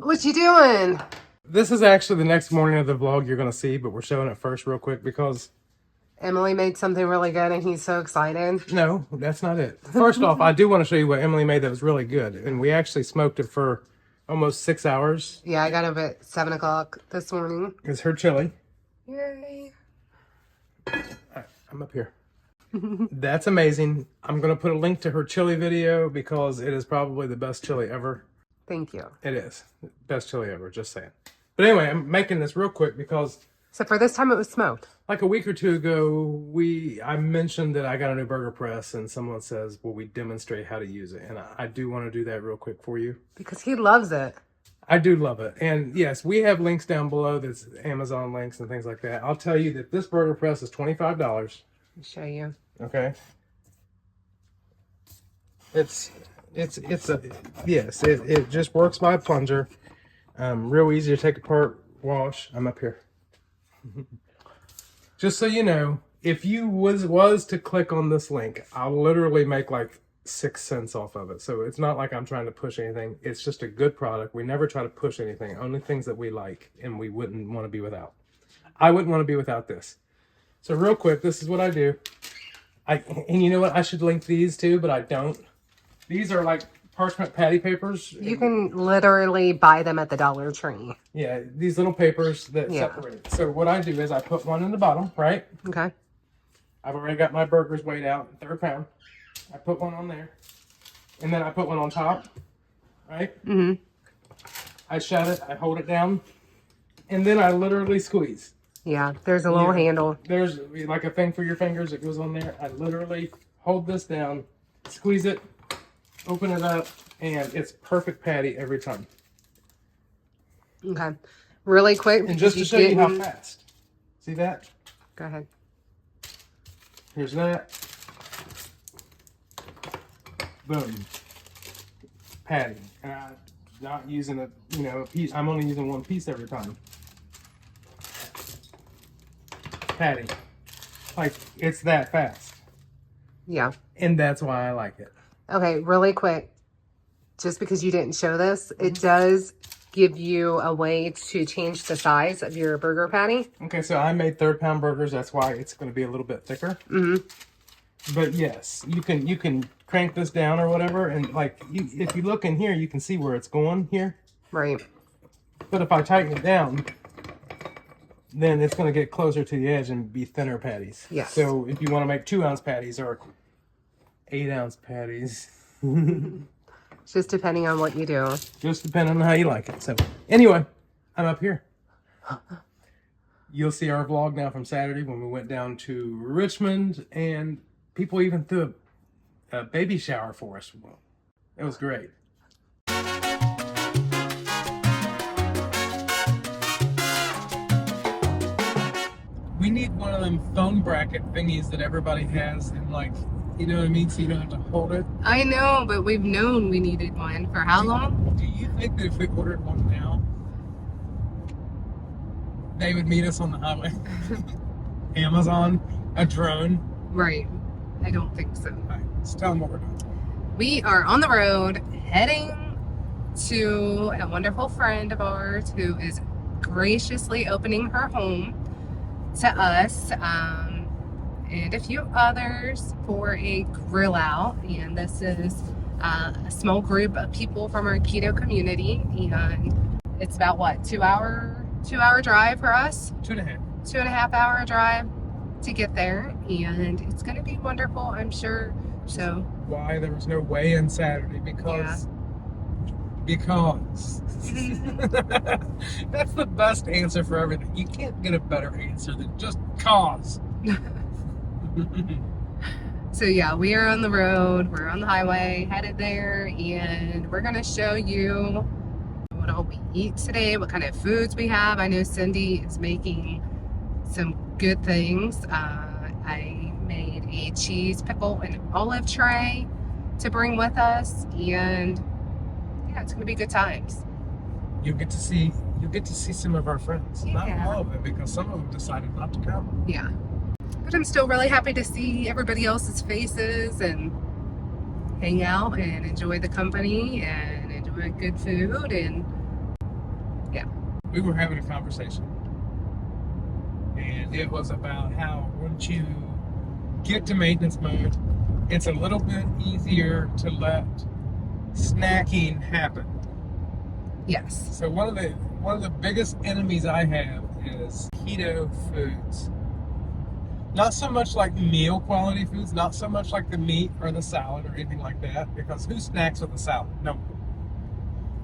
What you doing? This is actually the next morning of the vlog you're going to see, but we're showing it first real quick because... Emily made something really good and he's so excited. No, that's not it. First off, I do want to show you what Emily made that was really good. And we actually smoked it for almost 6 hours. Yeah, I got up at 7 o'clock this morning. It's her chili. Yay. I'm up here. That's amazing. I'm going to put a link to her chili video because it is probably the best chili ever. Thank you. It is. Best chili ever, just saying. But anyway, I'm making this real quick because... So for this time it was smoked. Like a week or two ago, I mentioned that I got a new burger press and someone says, will we demonstrate how to use it? And I do want to do that real quick for you. Because he loves it. I do love it. And yes, we have links down below that's Amazon links and things like that. I'll tell you that this burger press is $25. I'll show you. Okay. It just works by a plunger. Real easy to take apart, wash. I'm up here. Just so you know, if you was to click on this link, I'll literally make like 6 cents off of it. So it's not like I'm trying to push anything. It's just a good product. We never try to push anything, only things that we like and we wouldn't want to be without. I wouldn't want to be without this. So real quick, this is what I do. And you know what? I should link these too, but I don't. These are like parchment patty papers. You can literally buy them at the Dollar Tree. Yeah, these little papers that separate. So what I do is I put one in the bottom, right? Okay. I've already got my burgers weighed out, 1/3 pound. I put one on there. And then I put one on top, right? Mm-hmm. I shut it, I hold it down, and then I literally squeeze. Yeah, there's a little handle. There's like a thing for your fingers that goes on there. I literally hold this down, squeeze it, open it up, and it's perfect patty every time. Okay. Really quick. And just to show you how fast. See that? Go ahead. Here's that. Boom. Patty. And I'm not using a piece. I'm only using one piece every time. Patty. Like, it's that fast. Yeah. And that's why I like it. Okay, really quick. Just because you didn't show this, it does give you a way to change the size of your burger patty. Okay, so I made 1/3 pound burgers. That's why it's going to be a little bit thicker. Mm-hmm. But yes, you can crank this down or whatever, and like if you look in here, you can see where it's going here. Right. But if I tighten it down, then it's going to get closer to the edge and be thinner patties. Yes. So if you want to make 2-ounce patties or 8-ounce patties. Just depending on what you do. Just depending on how you like it. So anyway, I'm up here. You'll see our vlog now from Saturday when we went down to Richmond and people even threw a baby shower for us. Well, it was great. We need one of them phone bracket thingies that everybody has and like, you know what I mean? So you don't have to hold it. I know, but we've known we needed one for how long? Do you think that if we ordered one now, they would meet us on the highway? Amazon, a drone? Right. I don't think so. All right, let's tell them what we're doing. We are on the road heading to a wonderful friend of ours who is graciously opening her home to us and a few others for a grill out. And this is a small group of people from our keto community. And it's about what, 2 hour drive for us? 2.5. 2.5 hour drive to get there, and it's going to be wonderful, I'm sure. So why there was no weigh-in Saturday? Because that's the best answer for everything. You can't get a better answer than just cause. So yeah, we are on the road, we're on the highway headed there, and we're going to show you what all we eat today, what kind of foods we have. I know Cindy is making some good things. I made a cheese, pickle, and olive tray to bring with us, and yeah, it's gonna be good times. You'll get to see some of our friends. Yeah. Not all of them, because some of them decided not to come. Yeah, but I'm still really happy to see everybody else's faces and hang out and enjoy the company and enjoy good food and Yeah. We were having a conversation, and it was about how once you get to maintenance mode, it's a little bit easier to let snacking happen. Yes. So one of the biggest enemies I have is keto foods. Not so much like meal quality foods, not so much like the meat or the salad or anything like that, because who snacks with a salad? No.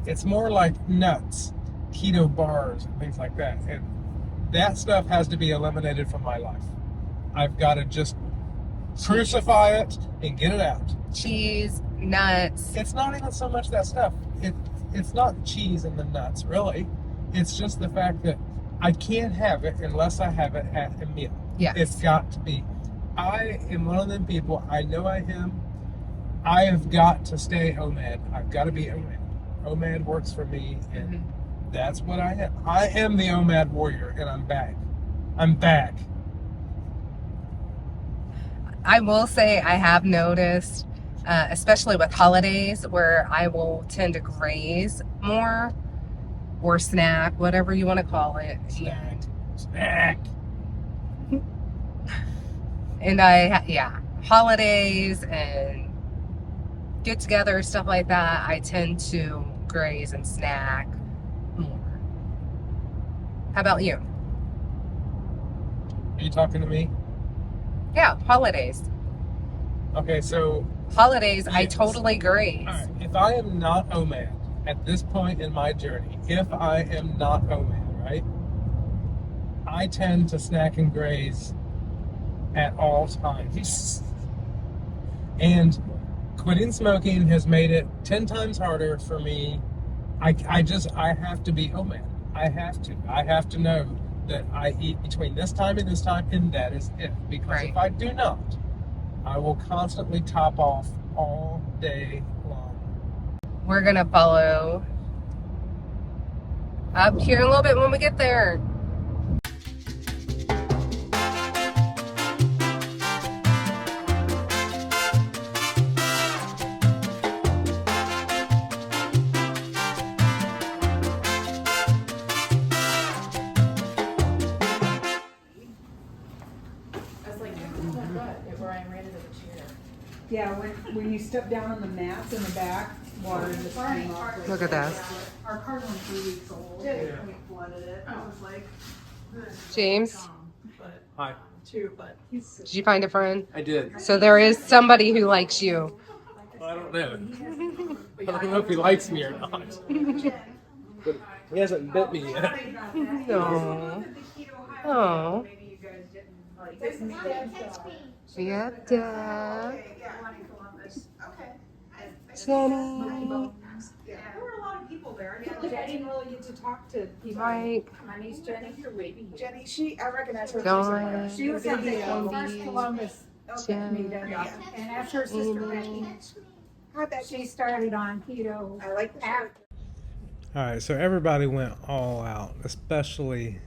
It's more like nuts, keto bars, and things like that. And that stuff has to be eliminated from my life. I've got to just crucify it and get it out. Cheese, nuts. It's not even so much that stuff. It's not cheese and the nuts, really. It's just the fact that I can't have it unless I have it at a meal. Yes. It's got to be. I am one of them people. I know I am. I have got to stay OMAD. I've got to be OMAD. OMAD works for me, and that's what I am. I am the OMAD warrior, and I'm back. I'm back. I will say I have noticed, especially with holidays, where I will tend to graze more or snack, whatever you want to call it. Snack. And holidays and get-togethers, stuff like that, I tend to graze and snack more. How about you? Are you talking to me? Yeah, holidays. Okay, so Holidays, I yes. totally graze. All right. If I am not OMAD at this point in my journey, if I am not OMAD, right, I tend to snack and graze at all times. And quitting smoking has made it 10 times harder for me. I have to be OMAD. I have to know that I eat between this time, and that is it. Because if I do not, I will constantly top off all day long. We're going to follow up here a little bit when we get there. Yeah, when you step down on the mats in the back, water just came up. Look at this. Our car went 3 weeks old. We flooded it. I was like, James, Hi. did you find a friend? I did. So there is somebody who likes you. I don't know. I don't know if he likes me or not. But he hasn't bit me yet. No. Oh. Yep, Dad. Jenny. there were a lot of people there. I didn't really get to talk to people. Mike. My niece Jenny. Jenny, I recognize her. Dawn. She was at the Andy. first Columbus meeting. And that's her sister Becky. She started on keto. I like that. All right, so everybody went all out, especially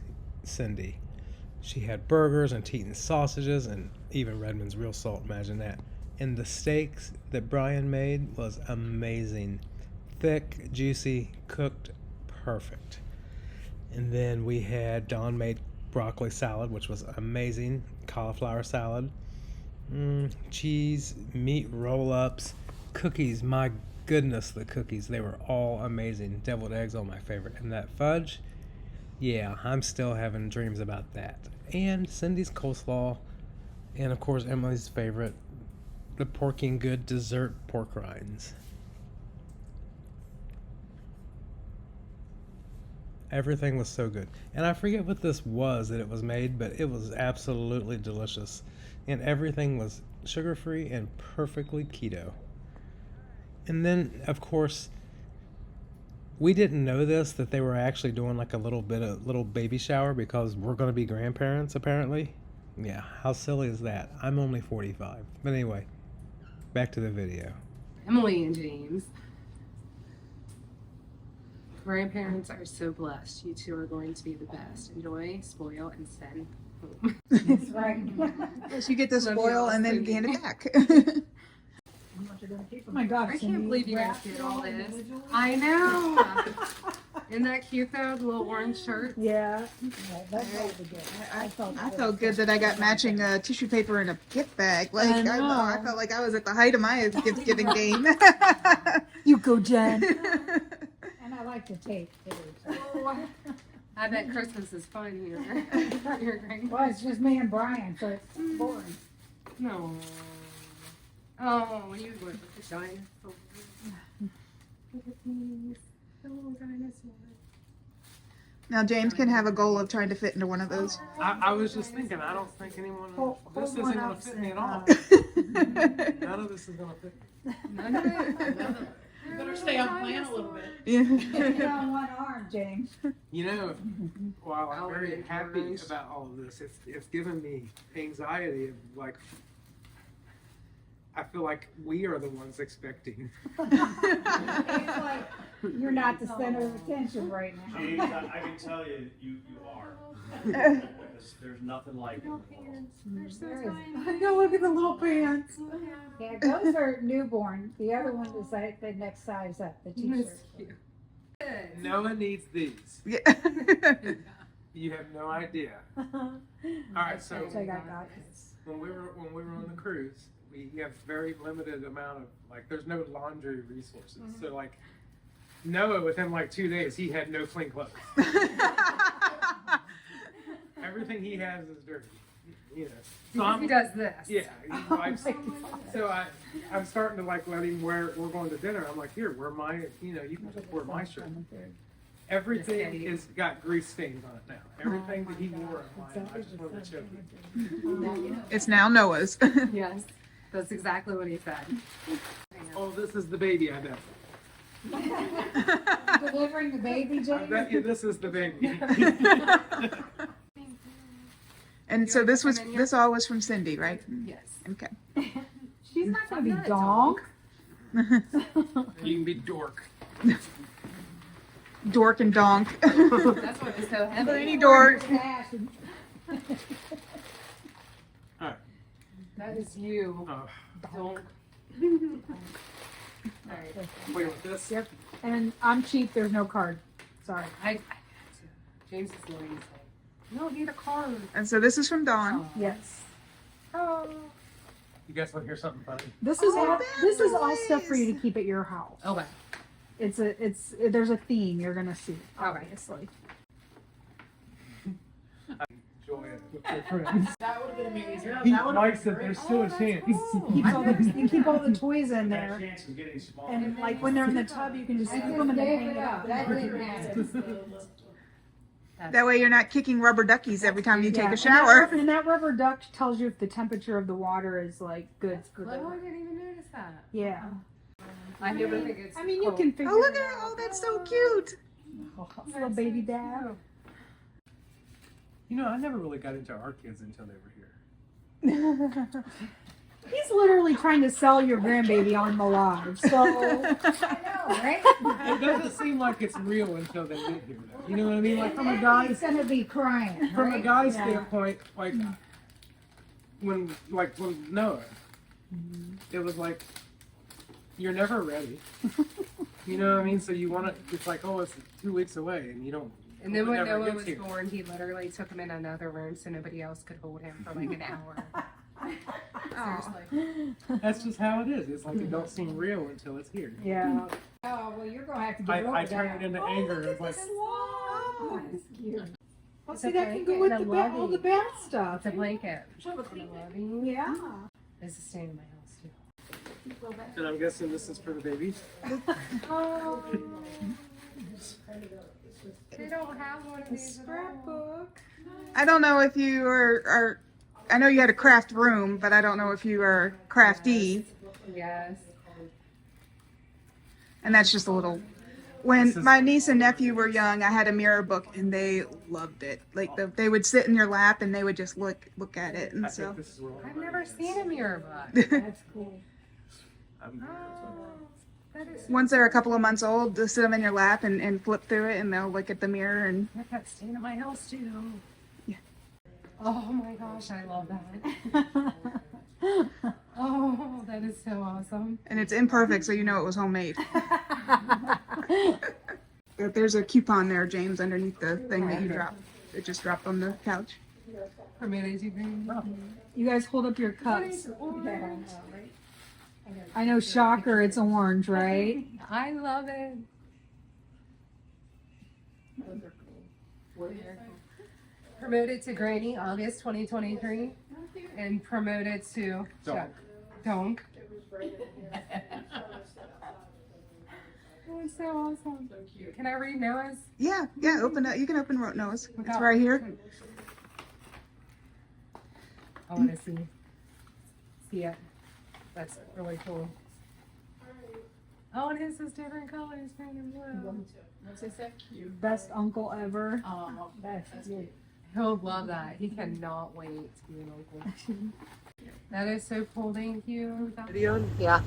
Cindy. She had burgers and Teton's sausages and even Redmond's real salt, imagine that. And the steaks that Brian made was amazing. Thick, juicy, cooked, perfect. And then we had Dawn made broccoli salad, which was amazing. Cauliflower salad, cheese, meat roll-ups, cookies. My goodness, the cookies, they were all amazing. Deviled eggs, all my favorite. And that fudge, yeah, I'm still having dreams about that. And Cindy's coleslaw, and of course Emily's favorite, the Porking Good dessert pork rinds. Everything was so good. And I forget what this was that it was made, but it was absolutely delicious. And everything was sugar-free and perfectly keto. And then, of course, we didn't know this, that they were actually doing like a little baby shower because we're going to be grandparents, apparently. Yeah, how silly is that? I'm only 45. But anyway, back to the video. Emily and James. Grandparents are so blessed. You two are going to be the best. Enjoy, spoil, and send home. That's right. Yes, you get to spoil and then hand it back. Oh my God, I can't believe you guys did all this. I know. Isn't that cute though? The little orange shirt. Yeah. That's really good. I felt good that I got matching tissue paper in a gift bag. Like I know. felt like I was at the height of my gift giving game. You go, Jen. And I like the tape too. So. I bet Christmas is fun here. You're great. Well, it's just me and Brian, so it's boring. No. Oh, you look at the dinosaur. Look at these. The little dinosaur. Now James can have a goal of trying to fit into one of those. I was just thinking, I don't think anyone. This isn't one gonna up fit me at and, all. None of this is gonna fit me. None of it. Better stay on plan a little bit. Yeah. Put on one arm, James. You know, while I'm very Holiday happy Burrows. about all of this, it's given me anxiety of like. I feel like we are the ones expecting. It's like you're not the center of attention right now. James, I can tell you, you are. Because there's nothing like it. They're so There is- tiny. I know, look at the little pants. Yeah, those are newborn. The other one is like the next size up, the t-shirt. That's cute. Noah needs these. Yeah. You have no idea. All right, so So I got when we were on the cruise, we have very limited amount of like. There's no laundry resources, so like Noah within like 2 days he had no clean clothes. Everything he has is dirty. You know. So He does this. Yeah, he wipes. So I'm starting to like let him wear. We're going to dinner. I'm like, here, wear my. You know, you can just wear my shirt. Everything is got grease stains on it now. Everything that he wore on mine, I just wanted to show you. It's now Noah's. Yes. That's exactly what he said. Oh, this is the baby, I bet. Delivering the baby, I James? bet you this is the baby. And so this all was from Cindy, right? Yes. Okay. She's not gonna be I'm not a donk. You can be dork. Dork and donk. That's what is so heavy. Any dork. Alright. That is you. Oh, Don't. Alright. wait with this. Yep. And I'm cheap, there's no card. Sorry. I James is lazy. You don't need a card. And so this is from Dawn. Yes. Oh. You guys want to hear something funny? This is Oh, all that's this is all nice. stuff for you to keep at your house. Okay. There's a theme you're gonna see, Okay. obviously. Enjoy it with your friends. That would have been amazing. He likes it. There's still a chance. You keep all the toys in That there. chance of getting small. And like when they're in the tub, you can just keep them and then hang it up. That way you're not kicking rubber duckies every time you take Yeah, a shower. And that rubber duck tells you if the temperature of the water is like good for Oh, I the. didn't even notice that. Yeah. I never think it's. I mean, you cool. can figure. Oh, look it at her. out. Oh, that's so cute. Little baby dad. You know, I never really got into our kids until they were here. He's literally trying to sell your grandbaby on the live. So I know, right? It doesn't seem like it's real until they get here, though. You know what I mean? Like from a guy's He's gonna be crying. from a right? guy's Yeah. standpoint, like when Noah, it was like you're never ready. You know what I mean? So you want to. It's like, oh, it's 2 weeks away, and you don't. And then it when never Noah gets was here. born, he literally took him in another room so nobody else could hold him for like an hour. Seriously. That's just how it is. It's like it don't seem real until it's here. Yeah. Oh well, you're gonna have to get over I that. turn it into anger. It's like, Oh, that's cute. Well, It's see, a that can go blanket with and the a all the lovey. bad stuff. It's a blanket. Yeah. This is staying in my house too. and I'm guessing this is for the babies. Oh. They don't have one of these at all. Scrapbook. I don't know if you are. I know you had a craft room, but I don't know if you are crafty. Yes. And that's just a little. When This is- my niece and nephew were young, I had a mirror book, and they loved it. Like they would sit in your lap, and they would just look at it. And I so think this is where all I've my never ideas- seen a mirror book. That's cool. I'm- Oh, that is. once they're a couple of months old, just sit them in your lap and flip through it, and they'll look at the mirror. And I've got staying in my house too. Yeah. Oh my gosh, I love that. Oh, that is so awesome. and it's imperfect, so you know it was homemade. There's a coupon there, James, underneath the thing that you dropped. It just dropped on the couch. You guys hold up your cups. I know, shocker, it's orange, right? I love it. Promoted to Granny August 2023 and promoted to Donk. That's so awesome. Can I read Noah's? Yeah, open it. You can open Noah's. It's right here. I want to see it. That's really cool. Oh, and his is different colors, green and blue. What's it say? Best uncle ever. Oh, that's cute. He'll love that. He cannot wait to be an uncle. That is so cool. Thank you. Video Yeah,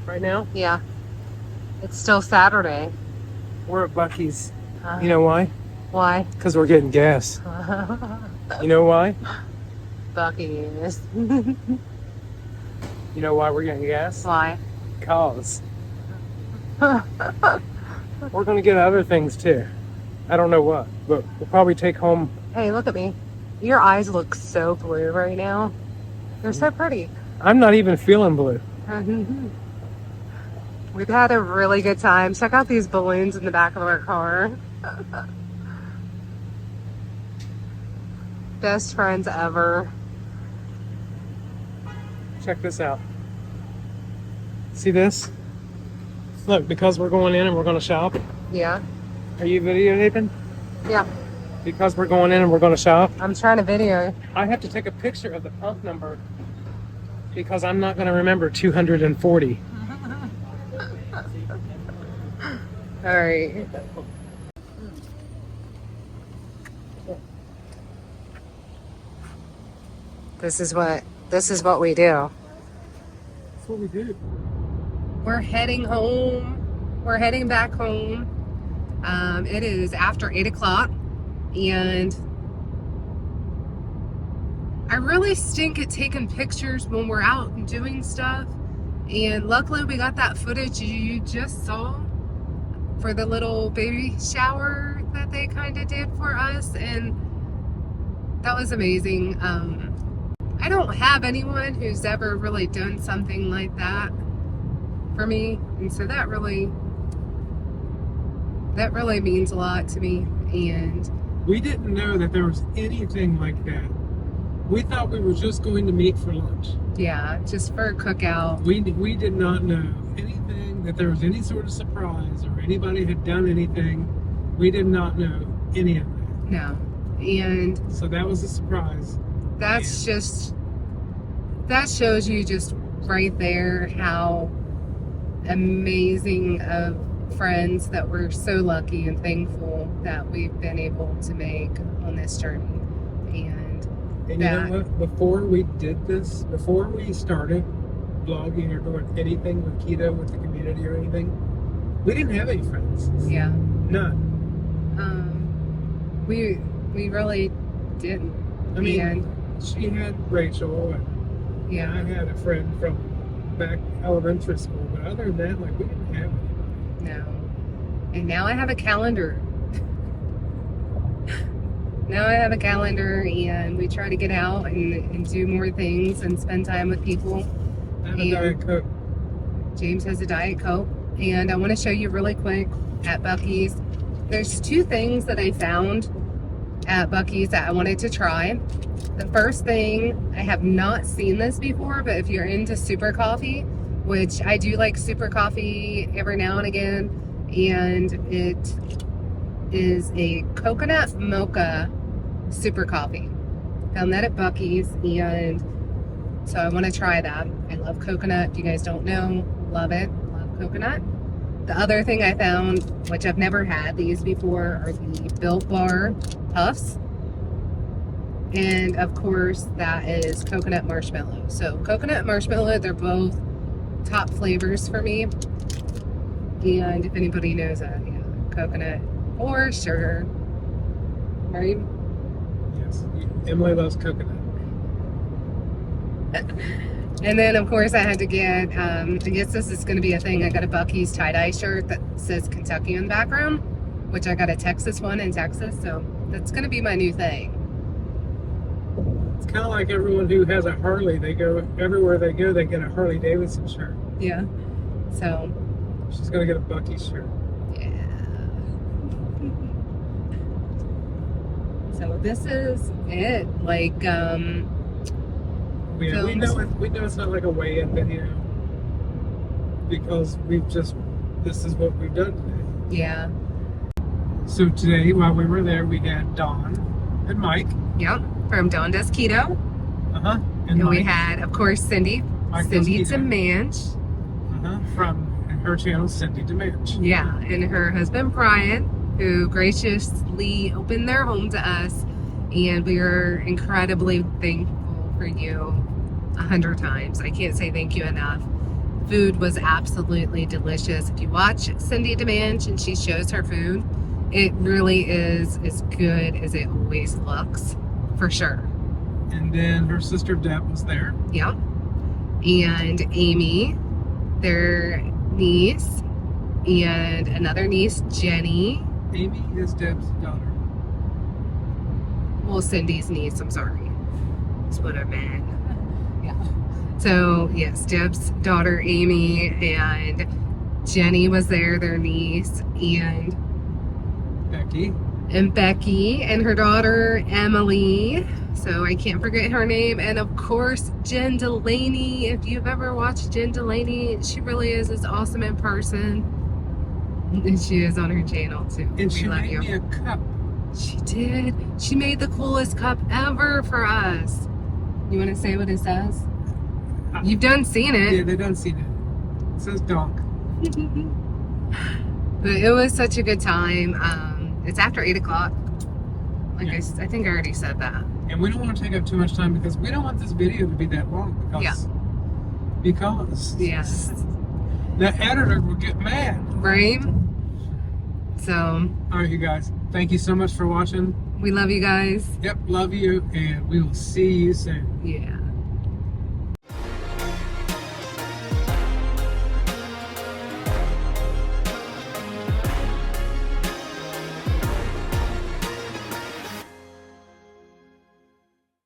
right now. yeah. It's still Saturday. We're at Buc-ee's. You know why? Why? Because we're getting gas. You know why? Buc-ee's. You know why we're getting gas? Why? Because we're gonna get other things too. I don't know what, but we'll probably take home. Hey, look at me. Your eyes look so blue right now. They're so pretty. I'm not even feeling blue. We've had a really good time. Check out these balloons in the back of our car. Best friends ever. Check this out. See this? Look, because we're going in and we're gonna shop. Yeah. Are you videotaping? Yeah. Because we're going in and we're gonna shop. I'm trying to video. I have to take a picture of the pump number because I'm not gonna remember 240. All right. This is what we do. That's what we do. We're heading home. We're heading back home. It is after 8 o'clock, and I really stink at taking pictures when we're out and doing stuff. And luckily, we got that footage you just saw for the little baby shower that they kind of did for us, and that was amazing. I don't have anyone who's ever really done something like that for me, and so that really means a lot to me. And We didn't know that there was anything like that. We thought we were just going to meet for lunch. yeah, just for a cookout. We did not know anything, that there was any sort of surprise or anybody had done anything. We did not know any of that. No, and So that was a surprise. that shows you just right there how amazing of friends that we're so lucky and thankful that we've been able to make on this journey. And And you know what? Before we did this, before we started vlogging or doing anything with keto, with the community or anything, we didn't have any friends. yeah, None. we really didn't. I mean, And she had Rachel, and yeah, I had a friend from back elementary school, but other than that, like, we didn't have anybody. no. And now I have a calendar. Now I have a calendar, and we try to get out and do more things and spend time with people. I have a Diet Coke. James has a Diet Coke, and I want to show you really quick at Buc-ee's. There's two things that I found at Buc-ee's that I wanted to try. The first thing, I have not seen this before, but if you're into super coffee, which I do like super coffee every now and again, and it is a coconut mocha super coffee. Found that at Buc-ee's, and so I want to try that. I love coconut. If you guys don't know, love it. Love coconut. The other thing I found, which I've never had these before, are the Built Bar Puffs. And of course, that is coconut marshmallow. So coconut marshmallow, they're both top flavors for me. And if anybody knows that, yeah, coconut for sure. Right? Yes. Emily loves coconut. And then, of course, I had to get, I guess this is going to be a thing. I got a Buc-ee's tie-dye shirt that says Kentucky on the background. which I got a Texas one in Texas, so that's gonna be my new thing. It's kind of like everyone who has a Harley. They go everywhere they go, they get a Harley Davidson shirt. Yeah. So. She's gonna get a Buc-ee shirt. Yeah. So this is it. Like, Yeah, we know it's not like a weigh-in video because this is what we've done today. Yeah. So today, while we were there, we had Dawn and Mike. Yep. From Dawn Does Keto. And we Mike. had, of course, Cindy. Mike Cindy does keto. DeManch. From her channel, Cindy DeManch. Yeah. And her husband, Brian, who graciously opened their home to us. And we are incredibly thankful for you 100 times. I can't say thank you enough. Food was absolutely delicious. If you watch Cindy DeManch and she shows her food, it really is as good as it always looks, for sure. And then her sister Deb was there. Yep. And Amy, their niece, and another niece, Jenny. Amy is Deb's daughter. Well, Cindy's niece, I'm sorry. That's what I meant. Yeah. So, yes, Deb's daughter, Amy, and Jenny was there, their niece, and Becky, and her daughter, Emily. So I can't forget her name. And of course, Jen Delaney. If you've ever watched Jen Delaney, she really is as awesome in person. And she is on her channel too. And she love made you. me a cup. She did. She made the coolest cup ever for us. You want to say what it says? You've done seen it. Yeah, they done seen it. It says donk. But it was such a good time. It's after 8 o'clock. Like Yeah. I think I already said that. And we don't want to take up too much time because we don't want this video to be that long. Because Yes. the editor will get mad. Right? So, All right, you guys. Thank you so much for watching. we love you guys. Yep, love you, and we will see you soon. Yeah.